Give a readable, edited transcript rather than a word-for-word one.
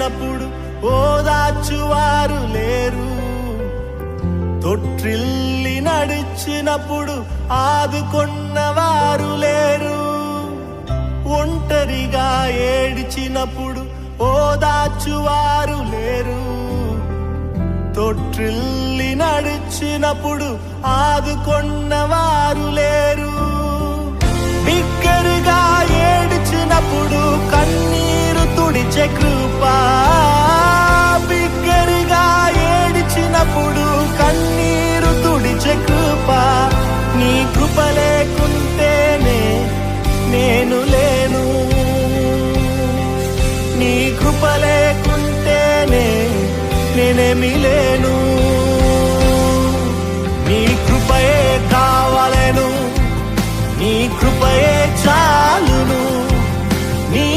ఏడ్చినప్పుడు ఓదార్చువారు లేరు, తొట్టిల్లి నడిచినప్పుడు ఆదుకొన్నవారు లేరు. ఒంటరిగా ఏడ్చినప్పుడు ఓదార్చువారు లేరు, తొట్టిల్లి నడిచినప్పుడు ఆదుకొన్నవారు లేరు. బిగ్గరగా ఏడ్చినప్పుడు కన్నీరు తుడిచే కృప, బిగ్గరగా ఏడ్చినప్పుడు కన్నీరు తుడిచే కృప. నీ కృప లేకుంటేనే నేను లేను, నీ కృప లేకుంటేనే నేనేమి లేను.